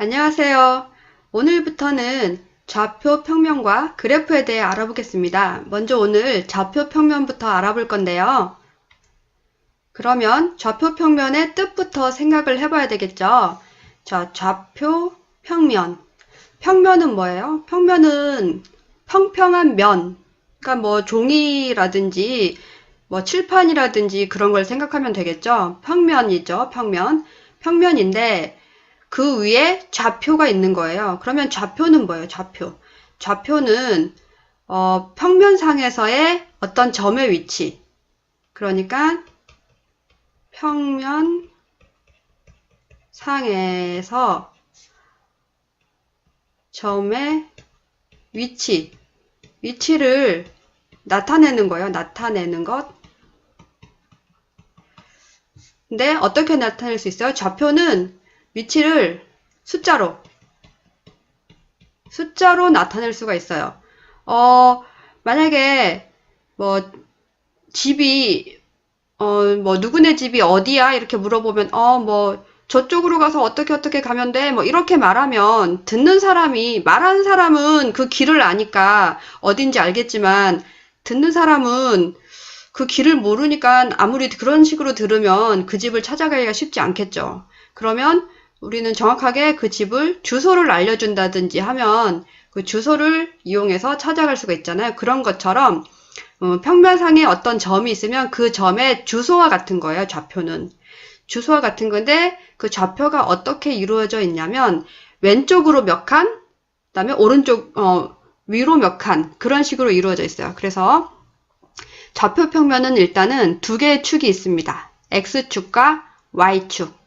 안녕하세요. 오늘부터는 좌표 평면과 그래프에 대해 알아보겠습니다. 먼저 오늘 좌표 평면부터 알아볼 건데요. 그러면 좌표 평면의 뜻부터 생각을 해봐야 되겠죠. 자, 좌표 평면. 평면은 뭐예요? 평면은 평평한 면. 그러니까 뭐 종이라든지 뭐 칠판이라든지 그런 걸 생각하면 되겠죠. 평면이죠. 평면. 평면인데 그 위에 좌표가 있는 거예요. 그러면 좌표는 뭐예요? 좌표. 좌표는 평면상에서의 어떤 점의 위치. 그러니까 평면상에서 점의 위치를 나타내는 거예요. 나타내는 것. 근데 어떻게 나타낼 수 있어요? 좌표는 위치를 숫자로 나타낼 수가 있어요. 만약에 뭐 집이 뭐 누구네 집이 어디야 이렇게 물어보면 뭐 저쪽으로 가서 어떻게 가면 돼 뭐 이렇게 말하면 듣는 사람이 말하는 사람은 그 길을 아니까 어딘지 알겠지만 듣는 사람은 그 길을 모르니까 아무리 그런 식으로 들으면 그 집을 찾아가기가 쉽지 않겠죠. 그러면 우리는 정확하게 그 집을 주소를 알려준다든지 하면 그 주소를 이용해서 찾아갈 수가 있잖아요. 그런 것처럼 평면상에 어떤 점이 있으면 그 점의 주소와 같은 거예요. 좌표는. 주소와 같은 건데 그 좌표가 어떻게 이루어져 있냐면 왼쪽으로 몇 칸, 그다음에 오른쪽 위로 몇 칸 그런 식으로 이루어져 있어요. 그래서 좌표 평면은 일단은 두 개의 축이 있습니다. X축과 Y축.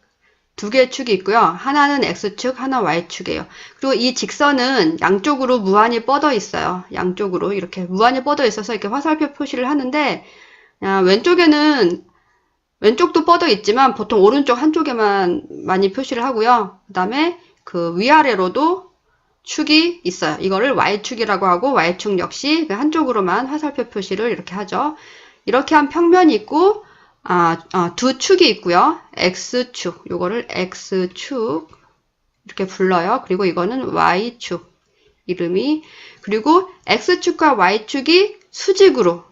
두 개의 축이 있고요. 하나는 X축, 하나 Y축이에요. 그리고 이 직선은 양쪽으로 무한히 뻗어 있어요. 양쪽으로 이렇게 무한히 뻗어 있어서 이렇게 화살표 표시를 하는데 왼쪽도 뻗어 있지만 보통 오른쪽 한쪽에만 많이 표시를 하고요. 그 다음에 그 위아래로도 축이 있어요. 이거를 Y축이라고 하고 Y축 역시 한쪽으로만 화살표 표시를 이렇게 하죠. 이렇게 한 평면이 있고 두 축이 있고요. X축, 요거를 X축 이렇게 불러요. 그리고 이거는 Y축 이름이 그리고 X축과 Y축이 수직으로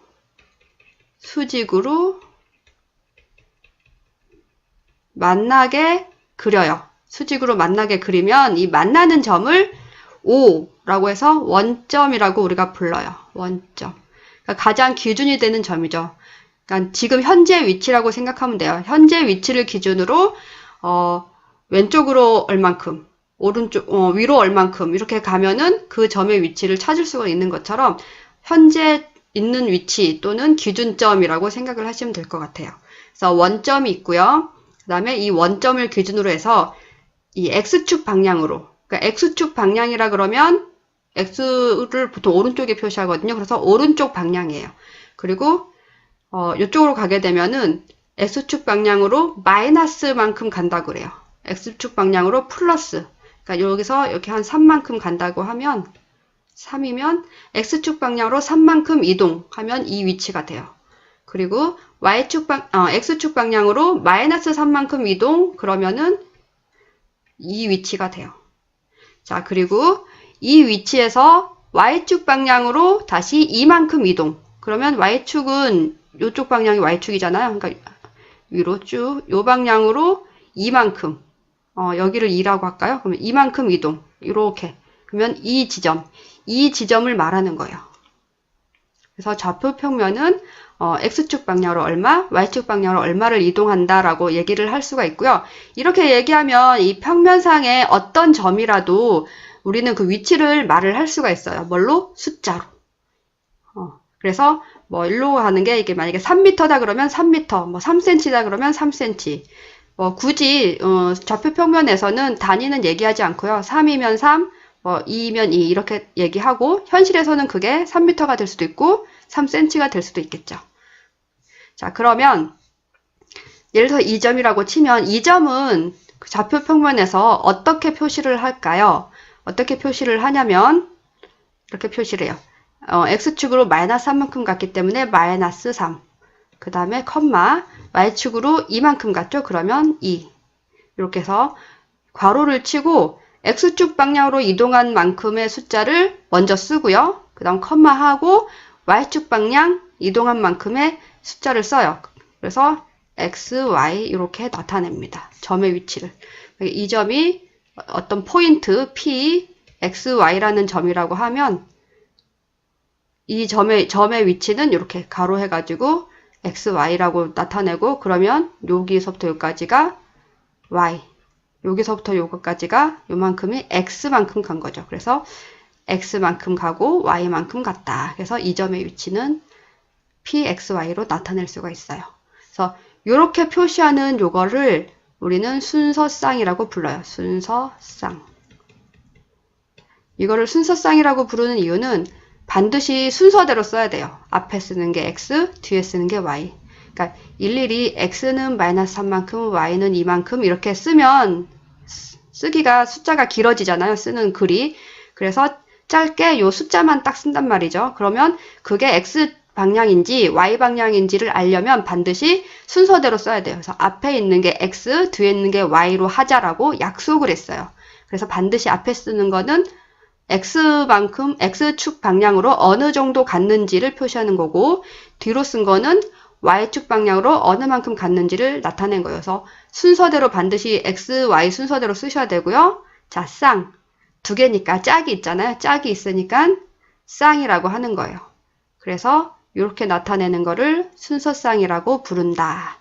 만나게 그려요. 수직으로 만나게 그리면 이 만나는 점을 O라고 해서 원점이라고 우리가 불러요. 원점. 그러니까 가장 기준이 되는 점이죠. 그러니까 지금 현재 위치라고 생각하면 돼요. 현재 위치를 기준으로 왼쪽으로 얼만큼, 오른쪽 위로 얼만큼 이렇게 가면은 그 점의 위치를 찾을 수가 있는 것처럼 현재 있는 위치 또는 기준점이라고 생각을 하시면 될 것 같아요. 그래서 원점이 있고요. 그 다음에 이 원점을 기준으로 해서 이 X축 방향으로, 그러니까 X축 방향이라 그러면 X를 보통 오른쪽에 표시하거든요. 그래서 오른쪽 방향이에요. 그리고 이쪽으로 가게 되면은 X축 방향으로 마이너스만큼 간다고 그래요. X축 방향으로 플러스. 그러니까 여기서 이렇게 한 3만큼 간다고 하면 3이면 X축 방향으로 3만큼 이동하면 이 위치가 돼요. 그리고 X축 방향으로 마이너스 3만큼 이동 그러면은 이 위치가 돼요. 자, 그리고 이 위치에서 Y축 방향으로 다시 이만큼 이동. 그러면 Y축은 이쪽 방향이 Y축이잖아요. 그러니까 위로 쭉 이 방향으로 이만큼 여기를 2라고 할까요? 그러면 이만큼 이동. 이렇게. 그러면 이 지점을 말하는 거예요. 그래서 좌표 평면은 X축 방향으로 얼마, Y축 방향으로 얼마를 이동한다라고 얘기를 할 수가 있고요. 이렇게 얘기하면 이 평면상의 어떤 점이라도 우리는 그 위치를 말을 할 수가 있어요. 뭘로? 숫자로. 그래서 뭐 일로 가는 게 이게 만약에 3m다 그러면 3m, 뭐 3cm다 그러면 3cm. 굳이 좌표 평면에서는 단위는 얘기하지 않고요. 3이면 3, 뭐 2이면 2 이렇게 얘기하고 현실에서는 그게 3m가 될 수도 있고 3cm가 될 수도 있겠죠. 자, 그러면 예를 들어 이 점이라고 치면 이 점은 그 좌표 평면에서 어떻게 표시를 할까요? 어떻게 표시를 하냐면 이렇게 표시를 해요. X축으로 마이너스 3만큼 갔기 때문에 마이너스 3. 그 다음에 컴마 Y축으로 이만큼 갔죠? 그러면 2. 이렇게 해서 괄호를 치고 X축 방향으로 이동한 만큼의 숫자를 먼저 쓰고요. 그 다음 컴마하고 Y축 방향 이동한 만큼의 숫자를 써요. 그래서 X, Y 이렇게 나타냅니다. 점의 위치를. 이 점이 어떤 포인트 P, X, Y라는 점이라고 하면 이 점의 위치는 이렇게 가로해가지고 X, Y라고 나타내고 그러면 여기서부터 여기까지가 Y, 여기서부터 여기까지가 요만큼이 X만큼 간 거죠. 그래서 X만큼 가고 Y만큼 갔다. 그래서 이 점의 위치는 PXY로 나타낼 수가 있어요. 그래서 이렇게 표시하는 요거를 우리는 순서쌍이라고 불러요. 순서쌍. 이거를 순서쌍이라고 부르는 이유는 반드시 순서대로 써야 돼요. 앞에 쓰는 게 X, 뒤에 쓰는 게 Y. 그러니까 일일이 X는 마이너스 3만큼, Y는 2만큼 이렇게 쓰면 쓰기가 숫자가 길어지잖아요. 쓰는 글이. 그래서 짧게 요 숫자만 딱 쓴단 말이죠. 그러면 그게 X 방향인지 Y 방향인지를 알려면 반드시 순서대로 써야 돼요. 그래서 앞에 있는 게 X, 뒤에 있는 게 Y로 하자라고 약속을 했어요. 그래서 반드시 앞에 쓰는 거는 X만큼, X축 방향으로 어느 정도 갔는지를 표시하는 거고, 뒤로 쓴 거는 Y축 방향으로 어느 만큼 갔는지를 나타낸 거예요. 그래서 순서대로 반드시 X, Y 순서대로 쓰셔야 되고요. 자, 쌍. 두 개니까 짝이 있잖아요. 짝이 있으니까 쌍이라고 하는 거예요. 그래서 이렇게 나타내는 거를 순서쌍이라고 부른다.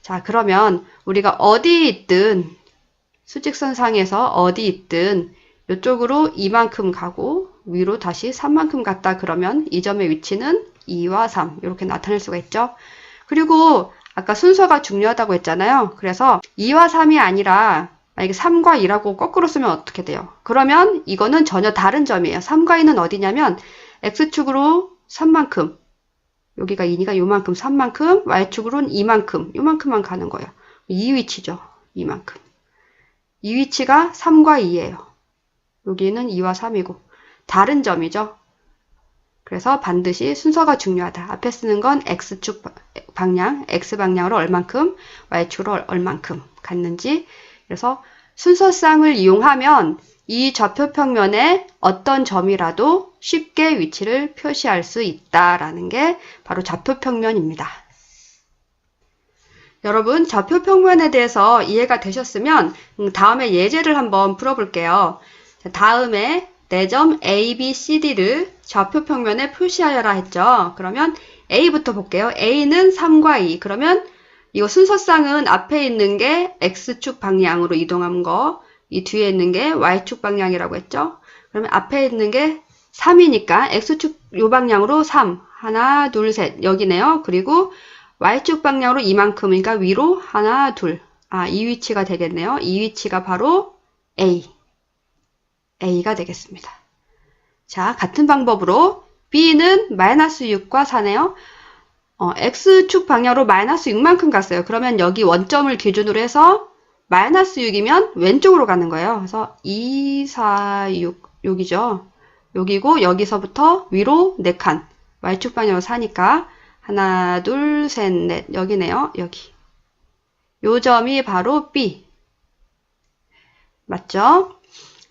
자, 그러면 우리가 어디 있든 수직선상에서 어디 있든 이쪽으로 2만큼 가고 위로 다시 3만큼 갔다 그러면 이 점의 위치는 2와 3 이렇게 나타낼 수가 있죠. 그리고 아까 순서가 중요하다고 했잖아요. 그래서 2와 3이 아니라 만약에 3과 2라고 거꾸로 쓰면 어떻게 돼요? 그러면 이거는 전혀 다른 점이에요. 3과 2는 어디냐면 X축으로 3만큼 여기가 2니까 요만큼 3만큼 Y축으로는 2만큼 요만큼만 가는 거예요. 이 위치죠. 이만큼. 이 위치가 3과 2예요. 여기는 2와 3이고 다른 점이죠. 그래서 반드시 순서가 중요하다. 앞에 쓰는 건 X축 방향, X 방향으로 얼만큼, Y축으로 얼만큼 갔는지. 그래서 순서쌍을 이용하면 이 좌표평면에 어떤 점이라도 쉽게 위치를 표시할 수 있다라는 게 바로 좌표평면입니다. 여러분, 좌표평면에 대해서 이해가 되셨으면 다음에 예제를 한번 풀어볼게요. 다음에 네 점 A, B, C, D를 좌표평면에 표시하여라 했죠. 그러면 A부터 볼게요. A는 3과 2. 그러면 이거 순서쌍은 앞에 있는 게 X축 방향으로 이동한 거, 이 뒤에 있는 게 Y축 방향이라고 했죠. 그러면 앞에 있는 게 3이니까 X축 요 방향으로 3. 하나, 둘, 셋. 여기네요. 그리고 Y축 방향으로 이만큼, 그러니까 위로 하나, 둘. 이 위치가 되겠네요. 이 위치가 바로 A가 되겠습니다. 자, 같은 방법으로 B는 마이너스 6과 4네요. X축 방향으로 마이너스 6만큼 갔어요. 그러면 여기 원점을 기준으로 해서 마이너스 6이면 왼쪽으로 가는 거예요. 그래서 2, 4, 6 여기죠. 여기고 여기서부터 위로 4칸. Y축 방향으로 4니까 하나, 둘, 셋, 넷. 여기네요. 여기. 요 점이 바로 B. 맞죠?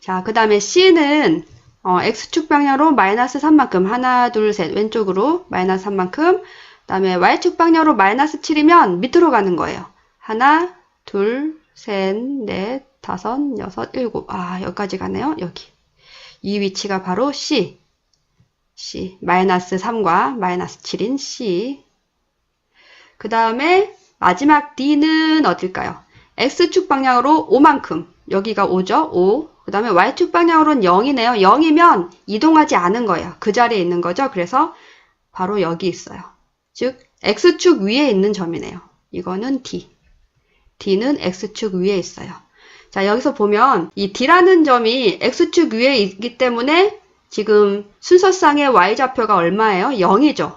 자, 그 다음에 C는 X축 방향으로 마이너스 3만큼. 하나, 둘, 셋. 왼쪽으로 마이너스 3만큼. 그 다음에 Y축 방향으로 마이너스 7이면 밑으로 가는 거예요. 하나, 둘, 셋, 넷, 다섯, 여섯, 일곱. 여기까지 가네요. 여기. 이 위치가 바로 C. 마이너스 3과 마이너스 7인 C. 그 다음에 마지막 D는 어딜까요? X축 방향으로 5만큼. 여기가 5죠? 5. 그 다음에 Y축 방향으로는 0이네요. 0이면 이동하지 않은 거예요. 그 자리에 있는 거죠. 그래서 바로 여기 있어요. 즉, X축 위에 있는 점이네요. 이거는 D. D는 X축 위에 있어요. 자, 여기서 보면 이 D라는 점이 X축 위에 있기 때문에 지금 순서상의 Y좌표가 얼마예요? 0이죠.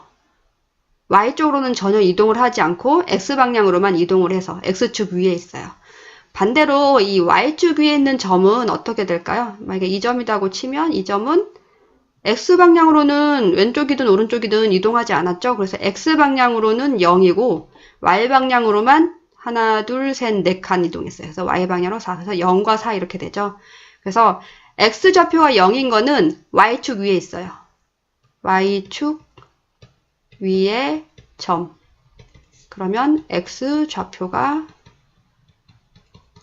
Y쪽으로는 전혀 이동을 하지 않고 X방향으로만 이동을 해서 X축 위에 있어요. 반대로 이 Y축 위에 있는 점은 어떻게 될까요? 만약에 이 점이라고 치면 이 점은 X방향으로는 왼쪽이든 오른쪽이든 이동하지 않았죠. 그래서 X방향으로는 0이고 Y방향으로만 하나, 둘, 셋, 네 칸 이동했어요. 그래서 Y방향으로 4. 그래서 0과 4 이렇게 되죠. 그래서 x좌표가 0인 거는 y축 위에 있어요. y축 위에 점. 그러면 x좌표가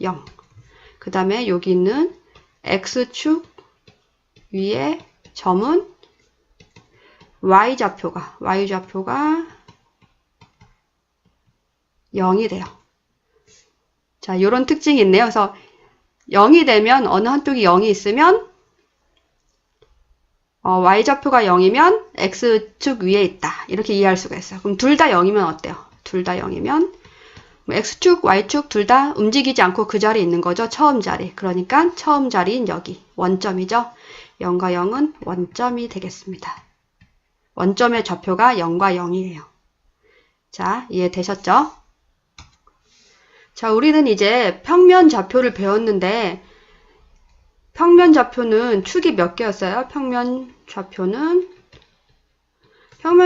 0. 그 다음에 여기 있는 x축 위에 점은 y좌표가 0이 돼요. 자, 요런 특징이 있네요. 그래서 0이 되면 어느 한쪽이 0이 있으면 y좌표가 0이면 x축 위에 있다. 이렇게 이해할 수가 있어요. 그럼 둘 다 0이면 어때요? 둘 다 0이면 x축, y축 둘 다 움직이지 않고 그 자리에 있는 거죠. 처음 자리. 그러니까 처음 자리인 여기 원점이죠. 0과 0은 원점이 되겠습니다. 원점의 좌표가 0과 0이에요. 자, 이해되셨죠? 자, 우리는 이제 평면 좌표를 배웠는데 평면 좌표는 축이 몇 개였어요? 평면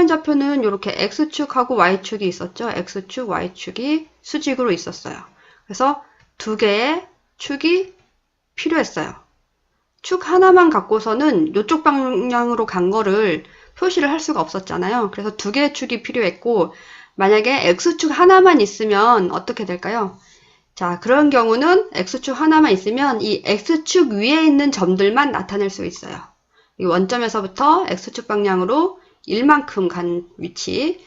좌표는 이렇게 x축하고 y축이 있었죠. x축, y축이 수직으로 있었어요. 그래서 두 개의 축이 필요했어요. 축 하나만 갖고서는 이쪽 방향으로 간 거를 표시를 할 수가 없었잖아요. 그래서 두 개의 축이 필요했고 만약에 x축 하나만 있으면 어떻게 될까요? 자, 그런 경우는 x축 하나만 있으면 이 x축 위에 있는 점들만 나타낼 수 있어요. 이 원점에서부터 x축 방향으로 1만큼 간 위치,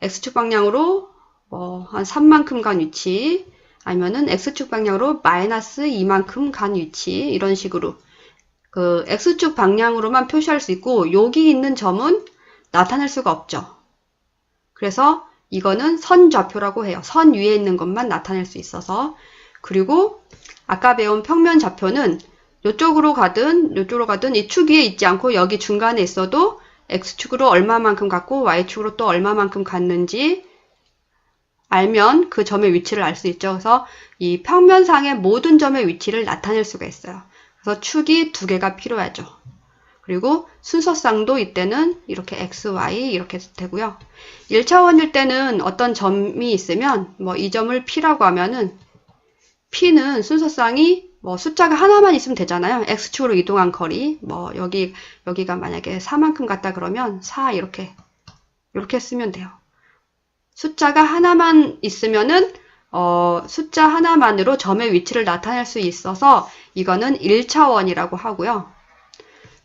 x축 방향으로 한 3만큼 간 위치, 아니면은 x축 방향으로 마이너스 2만큼 간 위치, 이런 식으로 그 x축 방향으로만 표시할 수 있고 여기 있는 점은 나타낼 수가 없죠. 그래서 이거는 선좌표라고 해요. 선 위에 있는 것만 나타낼 수 있어서. 그리고 아까 배운 평면 좌표는 이쪽으로 가든 이 축 위에 있지 않고 여기 중간에 있어도 x축으로 얼마만큼 갔고 y축으로 또 얼마만큼 갔는지 알면 그 점의 위치를 알 수 있죠. 그래서 이 평면상의 모든 점의 위치를 나타낼 수가 있어요. 그래서 축이 두 개가 필요하죠. 그리고 순서쌍도 이때는 이렇게 x, y 이렇게 되고요. 1차원일 때는 어떤 점이 있으면 이 점을 p라고 하면은 p는 순서쌍이 숫자가 하나만 있으면 되잖아요. x축으로 이동한 거리. 여기가 만약에 4만큼 갔다 그러면 4 이렇게 쓰면 돼요. 숫자가 하나만 있으면은 숫자 하나만으로 점의 위치를 나타낼 수 있어서 이거는 1차원이라고 하고요.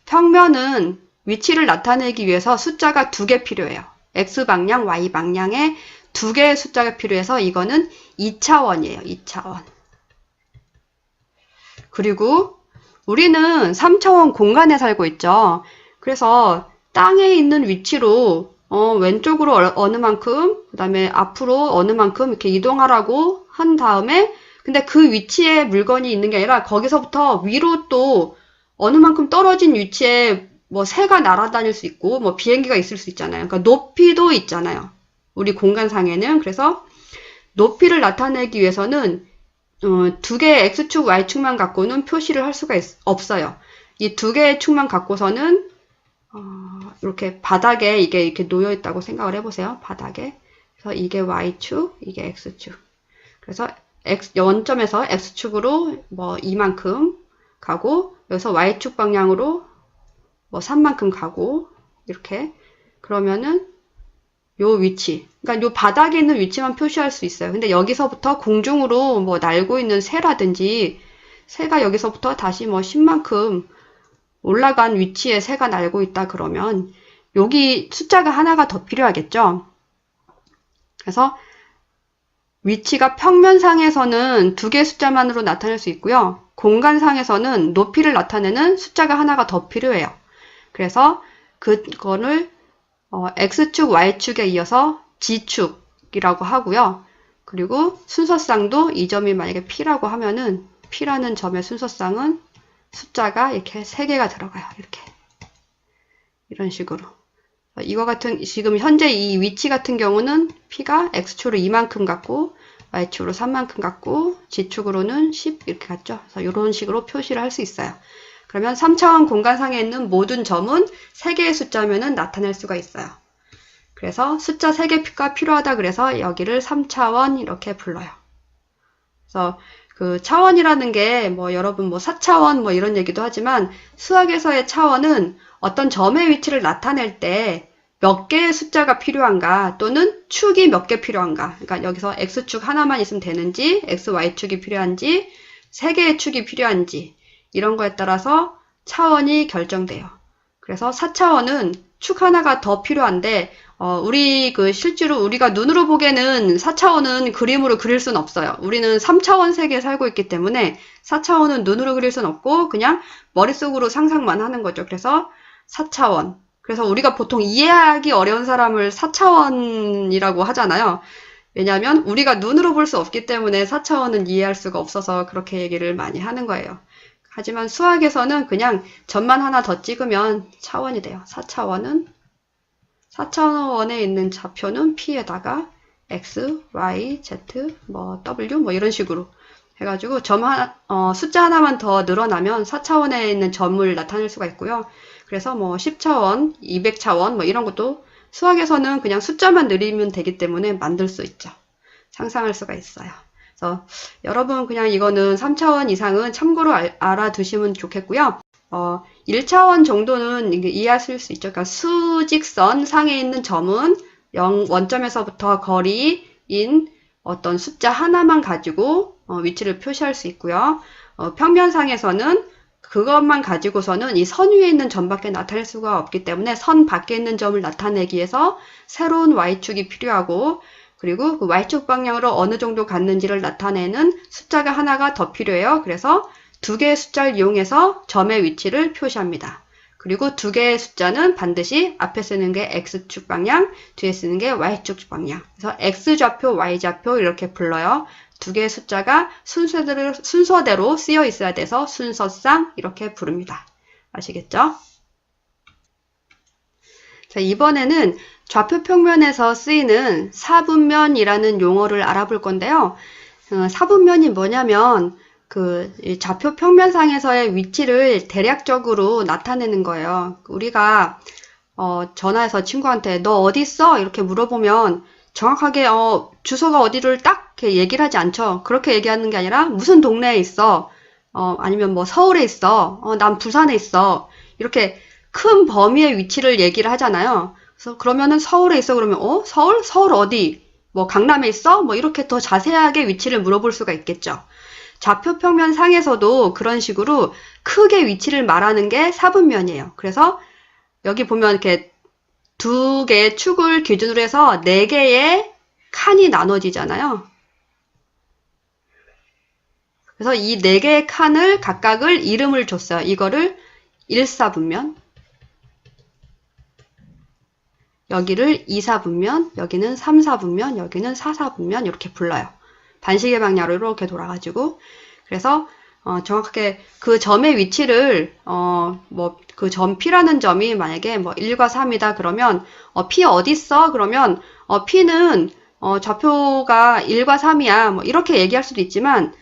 평면은 위치를 나타내기 위해서 숫자가 두 개 필요해요. x방향, y방향에 두 개의 숫자가 필요해서 이거는 2차원이에요. 2차원. 그리고 우리는 3차원 공간에 살고 있죠. 그래서 땅에 있는 위치로 왼쪽으로 어느 만큼, 그 다음에 앞으로 어느 만큼 이렇게 이동하라고 한 다음에 근데 그 위치에 물건이 있는 게 아니라 거기서부터 위로 또 어느 만큼 떨어진 위치에 새가 날아다닐 수 있고 비행기가 있을 수 있잖아요. 그러니까 높이도 있잖아요. 우리 공간상에는. 그래서 높이를 나타내기 위해서는 두 개의 x축, y축만 갖고는 표시를 할 수가 없어요. 이 두 개의 축만 갖고서는 이렇게 바닥에 이게 이렇게 놓여 있다고 생각을 해보세요. 바닥에. 그래서 이게 y축, 이게 x축. 그래서 원점에서 x축으로 이만큼 가고 여기서 y축 방향으로 3만큼 가고 이렇게 그러면은 요 위치, 그러니까 요 바닥에 있는 위치만 표시할 수 있어요. 근데 여기서부터 공중으로 날고 있는 새라든지 새가 여기서부터 다시 10만큼 올라간 위치에 새가 날고 있다 그러면 여기 숫자가 하나가 더 필요하겠죠. 그래서 위치가 평면상에서는 두 개의 숫자만으로 나타낼 수 있고요. 공간상에서는 높이를 나타내는 숫자가 하나가 더 필요해요. 그래서 그거를 x축, y축에 이어서 g축이라고 하고요. 그리고 순서쌍도 이 점이 만약에 p라고 하면은 p라는 점의 순서쌍은 숫자가 이렇게 3개가 들어가요. 이렇게. 이런 식으로. 이거 같은, 지금 현재 이 위치 같은 경우는 p가 x축으로 이만큼 갔고, y축으로 3만큼 갔고, g축으로는 10 이렇게 갔죠. 그래서 이런 식으로 표시를 할 수 있어요. 그러면 3차원 공간상에 있는 모든 점은 3개의 숫자면은 나타낼 수가 있어요. 그래서 숫자 3개가 필요하다 그래서 여기를 3차원 이렇게 불러요. 그래서 그 차원이라는 게 뭐 여러분 뭐 4차원 뭐 이런 얘기도 하지만 수학에서의 차원은 어떤 점의 위치를 나타낼 때 몇 개의 숫자가 필요한가 또는 축이 몇 개 필요한가. 그러니까 여기서 x축 하나만 있으면 되는지 xy축이 필요한지 3개의 축이 필요한지 이런 거에 따라서 차원이 결정돼요. 그래서 4차원은 축 하나가 더 필요한데 우리 실제로 우리가 눈으로 보기에는 4차원은 그림으로 그릴 수는 없어요. 우리는 3차원 세계에 살고 있기 때문에 4차원은 눈으로 그릴 수는 없고 그냥 머릿속으로 상상만 하는 거죠. 그래서 4차원. 그래서 우리가 보통 이해하기 어려운 사람을 4차원이라고 하잖아요. 왜냐하면 우리가 눈으로 볼 수 없기 때문에 4차원은 이해할 수가 없어서 그렇게 얘기를 많이 하는 거예요. 하지만 수학에서는 그냥 점만 하나 더 찍으면 차원이 돼요. 4차원에 있는 좌표는 P에다가 X, Y, Z, W 이런 식으로 해가지고 숫자 하나만 더 늘어나면 4차원에 있는 점을 나타낼 수가 있고요. 그래서 10차원, 200차원 이런 것도 수학에서는 그냥 숫자만 늘리면 되기 때문에 만들 수 있죠. 상상할 수가 있어요. 그래서 여러분 그냥 이거는 3차원 이상은 참고로 알아두시면 좋겠고요. 1차원 정도는 이해하실 수 있죠. 그러니까 수직선 상에 있는 점은 원점에서부터 거리인 어떤 숫자 하나만 가지고 위치를 표시할 수 있고요. 평면상에서는 그것만 가지고서는 이 선 위에 있는 점밖에 나타낼 수가 없기 때문에 선 밖에 있는 점을 나타내기 위해서 새로운 y축이 필요하고 그리고 그 y축 방향으로 어느 정도 갔는지를 나타내는 숫자가 하나가 더 필요해요. 그래서 2개의 숫자를 이용해서 점의 위치를 표시합니다. 그리고 2개의 숫자는 반드시 앞에 쓰는 게 x축 방향, 뒤에 쓰는 게 y축 방향. 그래서 x좌표, y좌표 이렇게 불러요. 2개의 숫자가 순서대로 쓰여 있어야 돼서 순서상 이렇게 부릅니다. 아시겠죠? 자, 이번에는 좌표 평면에서 쓰이는 사분면이라는 용어를 알아볼 건데요. 사분면이 뭐냐면 좌표 평면상에서의 위치를 대략적으로 나타내는 거예요. 우리가 전화해서 친구한테 너 어디 있어? 이렇게 물어보면 정확하게 주소가 어디를 딱 이렇게 얘기를 하지 않죠. 그렇게 얘기하는 게 아니라 무슨 동네에 있어? 아니면 서울에 있어? 난 부산에 있어. 이렇게 큰 범위의 위치를 얘기를 하잖아요. 그래서 그러면은 서울에 있어 그러면 서울? 서울 어디? 강남에 있어? 이렇게 더 자세하게 위치를 물어볼 수가 있겠죠. 좌표 평면 상에서도 그런 식으로 크게 위치를 말하는 게 사분면이에요. 그래서 여기 보면 이렇게 2개의 축을 기준으로 해서 4개의 칸이 나눠지잖아요. 그래서 이 4개의 칸을 각각을 이름을 줬어요. 이거를 1사분면, 여기를 2사분면, 여기는 3사분면, 여기는 4사분면 이렇게 불러요. 반시계 방향으로 이렇게 돌아가지고 그래서 정확하게 그 점의 위치를 그 점 P라는 점이 만약에 1과 3이다 그러면 P 어딨어? 그러면 P는 좌표가 1과 3이야 이렇게 얘기할 수도 있지만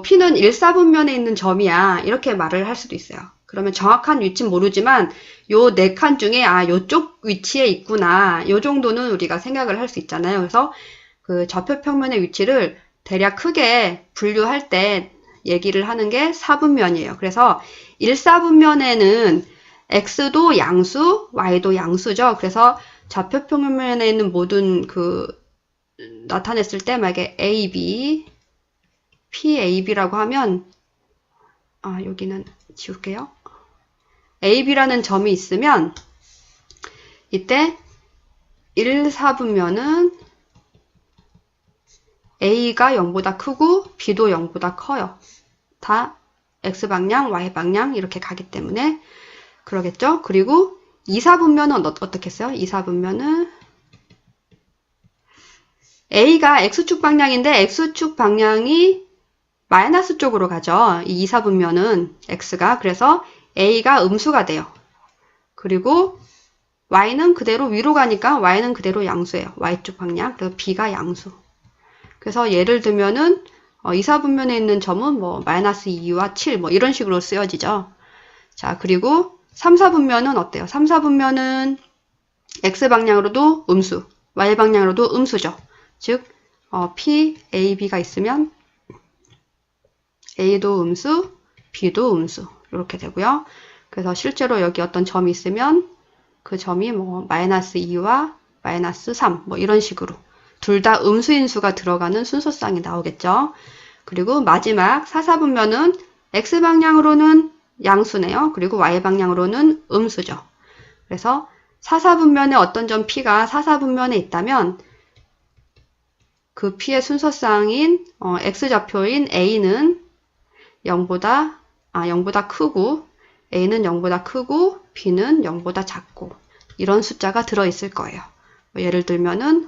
P는 1사분면에 있는 점이야 이렇게 말을 할 수도 있어요. 그러면 정확한 위치는 모르지만 요 4칸 중에 요쪽 위치에 있구나 요 정도는 우리가 생각을 할 수 있잖아요. 그래서 그 좌표 평면의 위치를 대략 크게 분류할 때 얘기를 하는 게 사분면이에요. 그래서 1사분면에는 x도 양수, y도 양수죠. 그래서 좌표 평면에 있는 모든 나타냈을 때 만약에 AB, PAB라고 하면 여기는 지울게요. AB라는 점이 있으면 이때 1사분면은 A가 0보다 크고 B도 0보다 커요. 다 X방향, Y방향 이렇게 가기 때문에 그러겠죠. 그리고 2사분면은 어떻게 써요? 2사분면은 A가 X축 방향인데 X축 방향이 마이너스 쪽으로 가죠. 이 2사분면은 X가. 그래서 A가 음수가 돼요. 그리고 Y는 그대로 위로 가니까 Y는 그대로 양수예요. Y축 방향. 그래서 B가 양수. 그래서 예를 들면은 2사분면에 있는 점은 마이너스 2와 7 이런 식으로 쓰여지죠. 자, 그리고 3사분면은 어때요? 3사분면은 X방향으로도 음수, Y방향으로도 음수죠. 즉, P, A, B가 있으면 A도 음수, B도 음수 이렇게 되고요. 그래서 실제로 여기 어떤 점이 있으면 그 점이 뭐 마이너스 2와 마이너스 3 뭐 이런 식으로 둘 다 음수인 수가 들어가는 순서쌍이 나오겠죠. 그리고 마지막 사사분면은 X방향으로는 양수네요. 그리고 Y방향으로는 음수죠. 그래서 사사분면에 어떤 점 P가 사사분면에 있다면 그 P의 순서쌍인 X좌표인 A는 0보다 크고 A는 0보다 크고 B는 0보다 작고 이런 숫자가 들어있을 거예요. 예를 들면은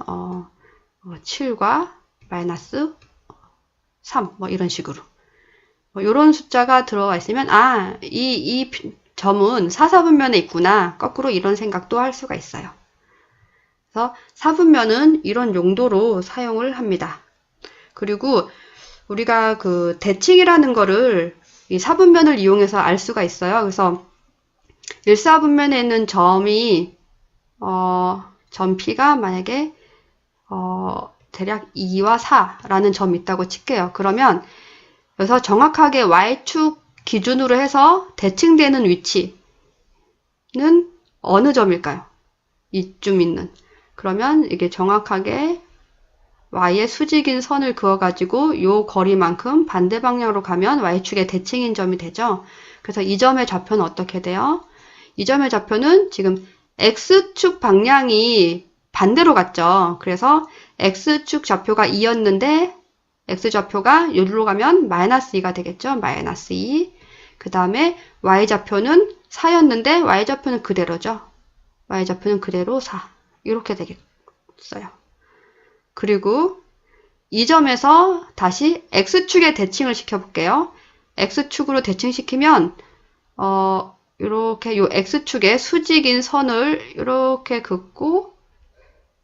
7과 마이너스 3 뭐 이런 식으로 이런 숫자가 들어가 있으면 이 점은 사사분면에 있구나. 거꾸로 이런 생각도 할 수가 있어요. 그래서 사분면은 이런 용도로 사용을 합니다. 그리고 우리가 그 대칭이라는 거를 이 사분면을 이용해서 알 수가 있어요. 그래서 일사분면에 있는 점이 점 P가 만약에 대략 2와 4라는 점이 있다고 칠게요. 그러면 여기서 정확하게 Y축 기준으로 해서 대칭되는 위치는 어느 점일까요? 이쯤 있는. 그러면 이게 정확하게 Y의 수직인 선을 그어가지고 요 거리만큼 반대 방향으로 가면 Y축의 대칭인 점이 되죠. 그래서 이 점의 좌표는 어떻게 돼요? 이 점의 좌표는 지금 X축 방향이 반대로 갔죠. 그래서 X축 좌표가 2였는데 X좌표가 여기로 가면 마이너스 2가 되겠죠. 마이너스 2. 그 다음에 Y좌표는 4였는데 Y좌표는 그대로죠. Y좌표는 그대로 4. 이렇게 되겠어요. 그리고 이 점에서 다시 X축에 대칭을 시켜볼게요. X축으로 대칭시키면 이렇게 요 X축의 수직인 선을 이렇게 긋고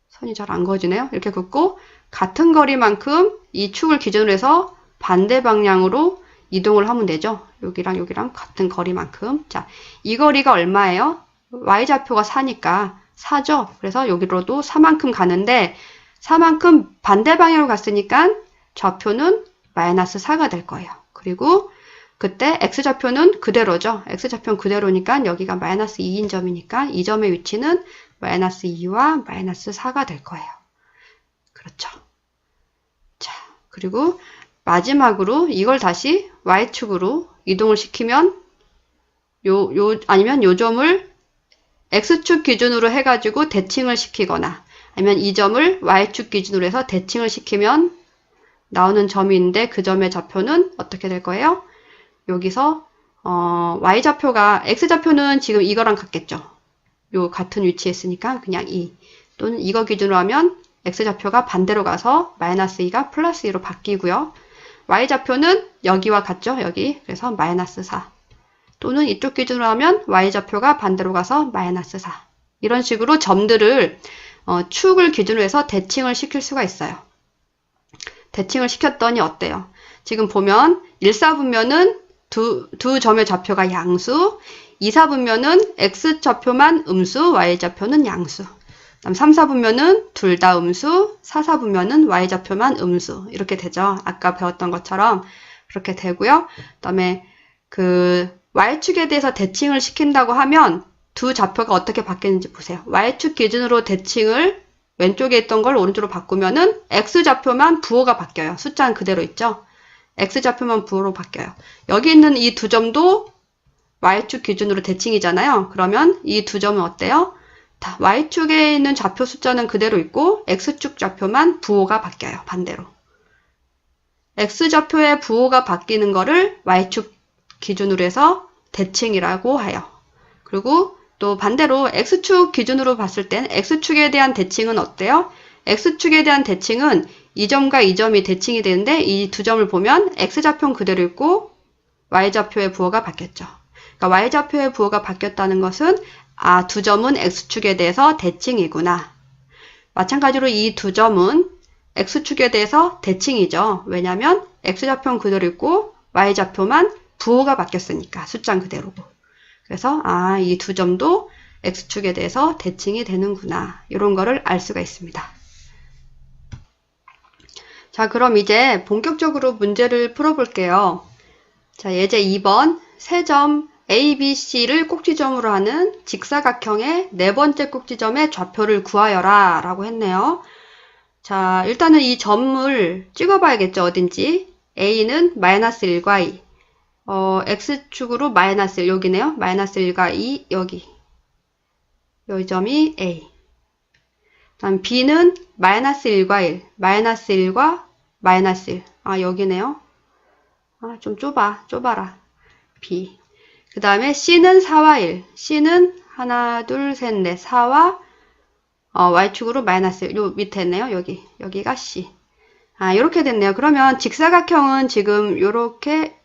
선이 잘 안 그어지네요. 이렇게 긋고 같은 거리만큼 이 축을 기준으로 해서 반대 방향으로 이동을 하면 되죠. 여기랑 여기랑 같은 거리만큼. 자, 이 거리가 얼마예요? Y좌표가 4니까 4죠. 그래서 여기로도 4만큼 가는데 4만큼 반대 방향으로 갔으니까 좌표는 마이너스 4가 될 거예요. 그리고 그때 X좌표는 그대로죠. X좌표는 그대로니까 여기가 마이너스 2인 점이니까 이 점의 위치는 마이너스 2와 마이너스 4가 될 거예요. 그렇죠. 자, 그리고 마지막으로 이걸 다시 Y축으로 이동을 시키면 아니면 요 점을 X축 기준으로 해가지고 대칭을 시키거나 아니면 이 점을 Y축 기준으로 해서 대칭을 시키면 나오는 점이 있는데 그 점의 좌표는 어떻게 될 거예요? 여기서 Y좌표가 X좌표는 지금 이거랑 같겠죠. 요 같은 위치에 있으니까 그냥 2 또는 이거 기준으로 하면 X좌표가 반대로 가서 마이너스 2가 플러스 2로 바뀌고요. Y좌표는 여기와 같죠? 여기. 그래서 마이너스 4. 또는 이쪽 기준으로 하면 Y좌표가 반대로 가서 마이너스 4. 이런 식으로 점들을 축을 기준으로 해서 대칭을 시킬 수가 있어요. 대칭을 시켰더니 어때요? 지금 보면 1사분면은 두 점의 좌표가 양수, 2사분면은 X좌표만 음수, Y좌표는 양수. 그다음 3사분면은 둘 다 음수, 4사분면은 Y좌표만 음수. 이렇게 되죠. 아까 배웠던 것처럼 그렇게 되고요. 그다음에 그 Y축에 대해서 대칭을 시킨다고 하면 두 좌표가 어떻게 바뀌는지 보세요. Y축 기준으로 대칭을 왼쪽에 있던 걸 오른쪽으로 바꾸면은 X좌표만 부호가 바뀌어요. 숫자는 그대로 있죠. X좌표만 부호로 바뀌어요. 여기 있는 이 두 점도 Y축 기준으로 대칭이잖아요. 그러면 이 두 점은 어때요? Y축에 있는 좌표 숫자는 그대로 있고 X축 좌표만 부호가 바뀌어요. 반대로. X좌표의 부호가 바뀌는 거를 Y축 기준으로 해서 대칭이라고 해요. 그리고 또 반대로 X축 기준으로 봤을 땐 X축에 대한 대칭은 어때요? X축에 대한 대칭은 이 점과 이 점이 대칭이 되는데 이 두 점을 보면 X좌표는 그대로 있고 Y좌표의 부호가 바뀌었죠. 그러니까 Y좌표의 부호가 바뀌었다는 것은 두 점은 X축에 대해서 대칭이구나. 마찬가지로 이 두 점은 X축에 대해서 대칭이죠. 왜냐하면 X좌표는 그대로 있고 Y좌표만 부호가 바뀌었으니까 숫자는 그대로고. 그래서 이 두 점도 X축에 대해서 대칭이 되는구나. 이런 거를 알 수가 있습니다. 자, 그럼 이제 본격적으로 문제를 풀어볼게요. 자, 예제 2번. 세 점 A, B, C를 꼭지점으로 하는 직사각형의 네 번째 꼭지점의 좌표를 구하여라 라고 했네요. 자, 일단은 이 점을 찍어봐야겠죠, 어딘지. A는 마이너스 1과 2. X축으로 마이너스 1, 여기네요. 마이너스 1과 2, 여기. 이 점이 A. 다음 B는 마이너스 1과 1, 마이너스 1과 마이너스 1. 아, 여기네요. 아, 좀 좁아라. B. 그 다음에 C는 4와 1. C는 하나, 둘, 셋, 넷. 4와 Y축으로 마이너스 1. 요 밑에 있네요. 여기가 C. 아, 요렇게 됐네요. 그러면 직사각형은 지금 요렇게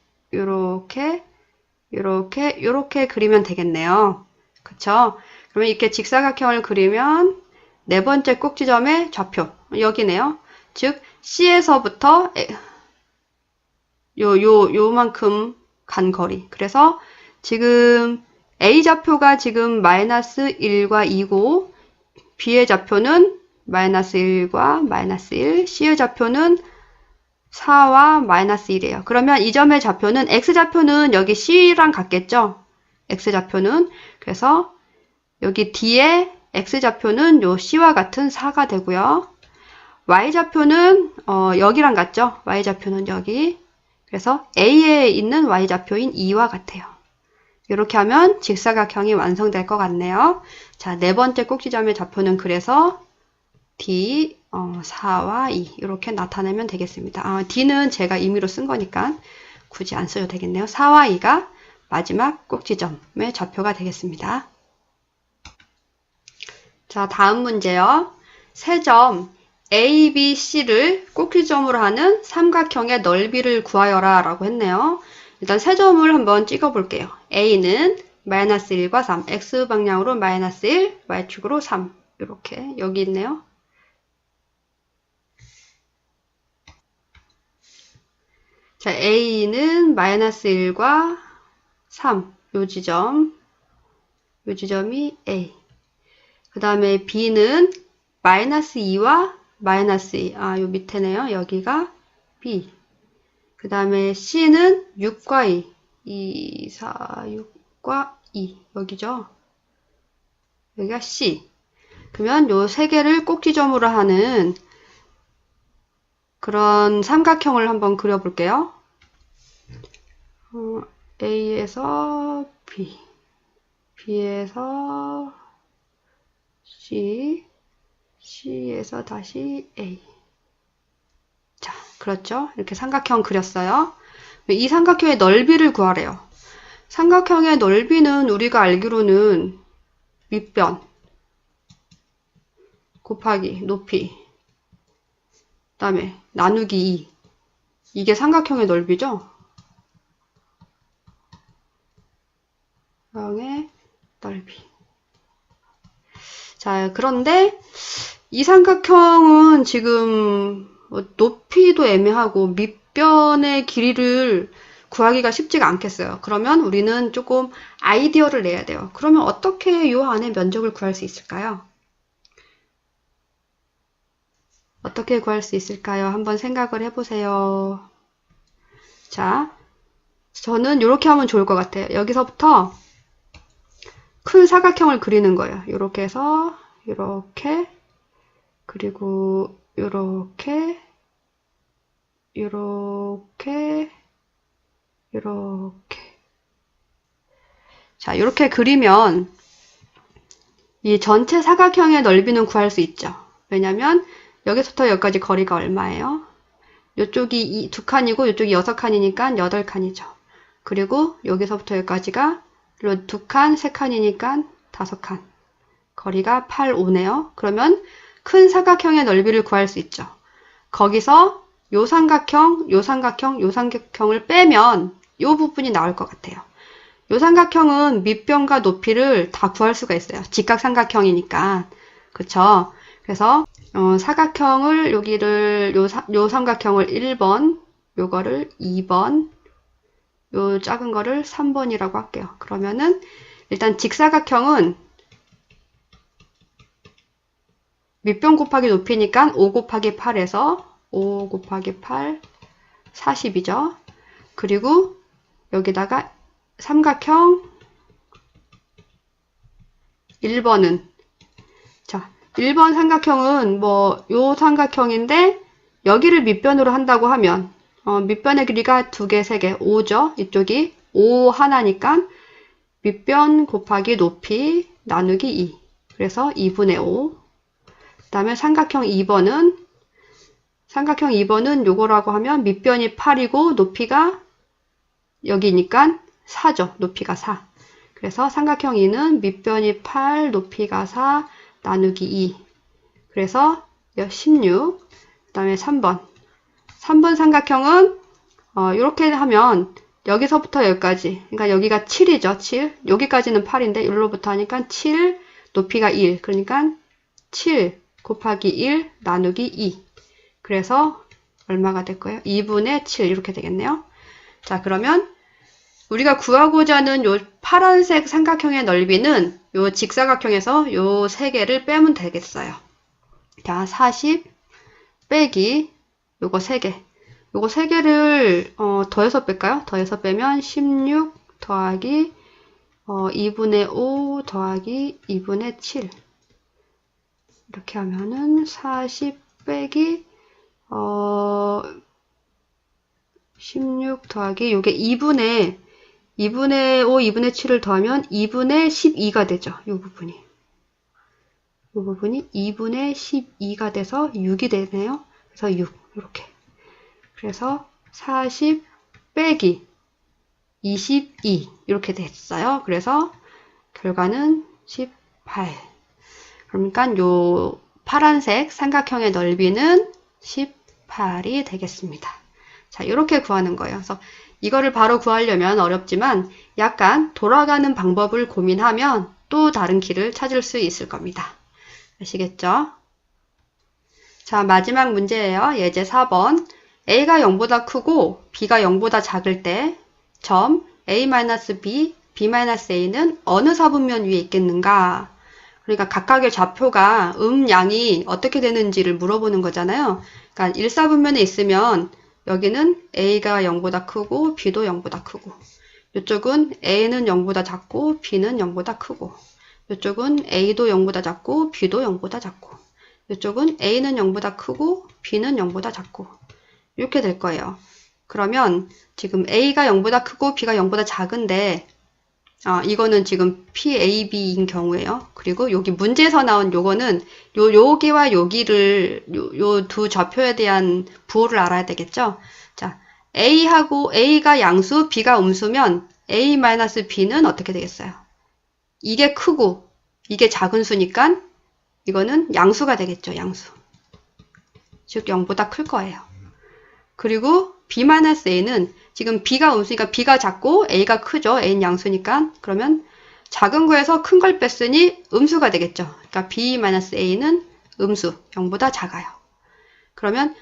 그리면 되겠네요. 그쵸? 그러면 이렇게 직사각형을 그리면 네 번째 꼭지점의 좌표. 여기네요. 즉, C에서부터 요만큼 간 거리. 그래서 지금 A 좌표가 지금 마이너스 1과 2고 B의 좌표는 마이너스 1과 마이너스 1, C의 좌표는 4와 마이너스 1이에요. 그러면 이 점의 좌표는 X좌표는 여기 C랑 같겠죠? X좌표는. 그래서 여기 D의 X좌표는 요 C와 같은 4가 되고요. Y좌표는 여기랑 같죠? Y좌표는 여기. 그래서 A에 있는 Y좌표인 2와 같아요. 이렇게 하면 직사각형이 완성될 것 같네요. 자, 네 번째 꼭지점의 좌표는 그래서 D, 4와 2 이렇게 나타내면 되겠습니다. D는 제가 임의로 쓴 거니까 굳이 안 써도 되겠네요. 4와 2가 마지막 꼭지점의 좌표가 되겠습니다. 자, 다음 문제요. 세 점 A, B, C를 꼭지점으로 하는 삼각형의 넓이를 구하여라 라고 했네요. 일단 세 점을 한번 찍어 볼게요. A는 마이너스 1과 3, X방향으로 마이너스 1, Y축으로 3 이렇게 여기 있네요. 자, A는 마이너스 1과 3, 요 지점이 A. 그 다음에 B는 마이너스 2와 마이너스 2, 요 밑에네요. 여기가 B. 그 다음에 C는 6과 2, 2, 4, 6과 2, 여기죠. 여기가 C. 그러면 요 세 개를 꼭지점으로 하는 그런 삼각형을 한번 그려볼게요. A에서 B, B에서 C, C에서 다시 A. 자, 그렇죠? 이렇게 삼각형 그렸어요. 이 삼각형의 넓이를 구하래요. 삼각형의 넓이는 우리가 알기로는 밑변 곱하기 높이 그 다음에 나누기 2. 이게 삼각형의 넓이죠? 삼각형의 넓이. 자, 그런데 이 삼각형은 지금 높이도 애매하고 밑변의 길이를 구하기가 쉽지가 않겠어요. 그러면 우리는 조금 아이디어를 내야 돼요. 그러면 어떻게 이 안에 면적을 구할 수 있을까요? 어떻게 구할 수 있을까요? 한번 생각을 해보세요. 자, 저는 이렇게 하면 좋을 것 같아요. 여기서부터 큰 사각형을 그리는 거예요. 이렇게 해서 이렇게 그리고 이렇게 자, 이렇게 그리면 이 전체 사각형의 넓이는 구할 수 있죠. 왜냐면 여기서부터 여기까지 거리가 얼마예요? 이쪽이 2칸이고 이쪽이 6칸이니까 8칸이죠. 그리고 여기서부터 여기까지가 2칸, 3칸이니까 5칸. 거리가 8, 5네요. 그러면 큰 사각형의 넓이를 구할 수 있죠. 거기서 요 삼각형, 요 삼각형, 요 삼각형을 빼면 요 부분이 나올 것 같아요. 요 삼각형은 밑변과 높이를 다 구할 수가 있어요. 직각삼각형이니까. 그쵸? 그래서 사각형을 여기를 요 삼각형을 1번, 요거를 2번, 요 작은 거를 3번이라고 할게요. 그러면은 일단 직사각형은 밑변 곱하기 높이니까 5 곱하기 8에서 5 곱하기 8, 40이죠. 그리고 여기다가 삼각형 1번은, 자, 1번 삼각형은 요 삼각형인데 여기를 밑변으로 한다고 하면 밑변의 길이가 2개, 3개, 5죠. 이쪽이 5 하나니까 밑변 곱하기 높이 나누기 2. 그래서 2분의 5. 그 다음에 삼각형 2번은 요거라고 하면 밑변이 8이고 높이가 여기니까 4죠. 높이가 4. 그래서 삼각형 2는 밑변이 8, 높이가 4, 나누기 2. 그래서 16. 그 다음에 3번. 3번 삼각형은 이렇게 하면 여기서부터 여기까지, 그러니까 여기가 7이죠. 7. 여기까지는 8인데 여기로부터 하니까 7, 높이가 1. 그러니까 7 곱하기 1 나누기 2. 그래서 얼마가 될 거예요? 2분의 7 이렇게 되겠네요. 자, 그러면 우리가 구하고자 하는 요 파란색 삼각형의 넓이는 요 직사각형에서 요 3개를 빼면 되겠어요. 자, 40 빼기 요거 3개. 요거 3개를 더해서 뺄까요? 더해서 빼면 16 더하기 2분의 5 더하기 2분의 7. 이렇게 하면은 40 빼기 16 더하기 요게 2분의 5, 2분의 7을 더하면 2분의 12가 되죠. 요 부분이 2분의 12가 돼서 6이 되네요. 그래서 6 이렇게. 그래서 40 빼기 22 이렇게 됐어요. 그래서 결과는 18. 그러니까 요 파란색 삼각형의 넓이는 18이 되겠습니다. 자, 이렇게 구하는 거예요. 그래서 이거를 바로 구하려면 어렵지만 약간 돌아가는 방법을 고민하면 또 다른 길을 찾을 수 있을 겁니다. 아시겠죠? 자, 마지막 문제예요. 예제 4번. A가 0보다 크고 B가 0보다 작을 때 점 A-B, B-A는 어느 사분면 위에 있겠는가? 그러니까 각각의 좌표가 양이 어떻게 되는지를 물어보는 거잖아요. 그러니까 1사분면에 있으면 여기는 A가 0보다 크고 B도 0보다 크고, 이쪽은 A는 0보다 작고 B는 0보다 크고, 이쪽은 A도 0보다 작고 B도 0보다 작고, 이쪽은 A는 0보다 크고 B는 0보다 작고, 이렇게 될 거예요. 그러면 지금 A가 0보다 크고 B가 0보다 작은데 이거는 지금 PAB인 경우예요. 그리고 여기 문제에서 나온 요거는 여기와 여기를 요 두 좌표에 대한 부호를 알아야 되겠죠. 자, A가 양수, B가 음수면 A-B는 어떻게 되겠어요? 이게 크고 이게 작은 수니까 이거는 양수가 되겠죠. 양수. 즉 0보다 클 거예요. 그리고 B-A는 지금 B가 음수니까 B가 작고 A가 크죠. A는 양수니까. 그러면 작은 거에서 큰 걸 뺐으니 음수가 되겠죠. 그러니까 B-A는 음수, 0보다 작아요. 그러면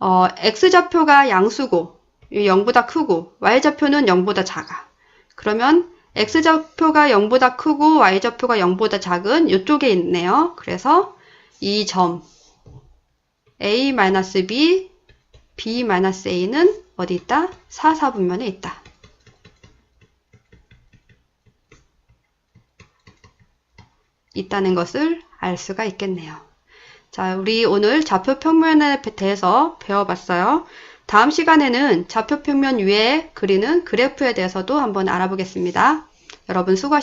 X좌표가 양수고 0보다 크고 Y좌표는 0보다 작아. 그러면 X좌표가 0보다 크고 Y좌표가 0보다 작은 이쪽에 있네요. 그래서 이 점 A-B, B-A는 어디 있다? 4사분면에 있다. 있다는 것을 알 수가 있겠네요. 자, 우리 오늘 좌표 평면에 대해서 배워봤어요. 다음 시간에는 좌표 평면 위에 그리는 그래프에 대해서도 한번 알아보겠습니다. 여러분 수고하셨습니다.